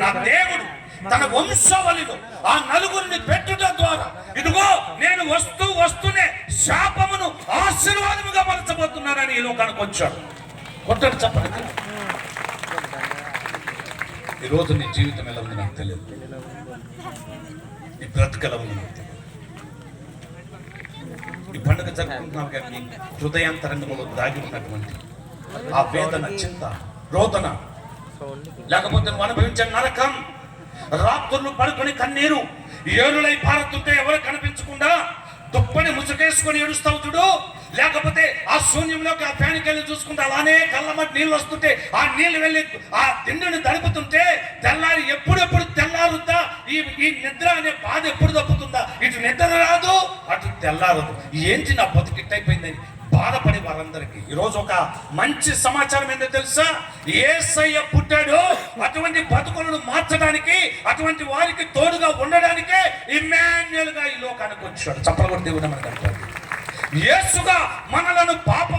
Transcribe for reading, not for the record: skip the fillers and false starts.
నా దేవుడు తన వంశావళిలో ఆ నలుగురిని పెట్టుట ద్వారా ఇదిగో నేను వస్తూనే శాపమును ఆశీర్వాదముగా మలచబోతున్నానని ఈ లోకానికి వచ్చాడు. కొట్టండి చెప్పండి. ఈరోజు నీ జీవితం ఎలా ఉంది నాకు తెలియదు, నీ బ్రతుకు ఎలా ఉంది నాకు తెలియదు. ఈ పండుగ జరుపుకుంటున్నావు కానీ హృదయాంతరంగంలో దాగి ఉన్నటువంటి ఆ వేదన, చింత, రోదన, లేకపోతే నువ్వు అనుభవించే నరకం, రాత్రులు పడుకొని కన్నీరు ఏరులై పారుతుంటే ఎవరు కనిపించకుండా దుప్పని ముసుకేసుకొని ఏడుస్తావు చూడు, లేకపోతే ఆ శూన్యంలోకి ఆ ఫ్యాన్కి వెళ్ళి చూసుకుంటే అలానే కళ్ళమట్టి నీళ్ళు వస్తుంటే ఆ నీళ్ళు వెళ్ళి ఆ తిండిని తడుపుతుంటే తెల్లారి ఎప్పుడెప్పుడు తెల్లారుద్దా, ఈ నిద్ర అనే బాధ ఎప్పుడు తప్పుతుందా, ఇటు నిద్ర రాదు అటు తెల్లారదు, ఏంటి నా బతుకిట్టయిపోయిందని బాధపడి వారందరికీ ఈరోజు ఒక మంచి సమాచారం ఏంటో తెలుసా? యేసయ్య పుట్టాడు అటువంటి బతుకులను మార్చడానికి, అటువంటి వారికి తోడుగా ఉండడానికే ఇమ్మాన్యుయేల్ గా ఈ లోకానికి వచ్చాడు. చప్పలు కొట్టి దేవుడు మనకు యేసుగా మనలను పాపం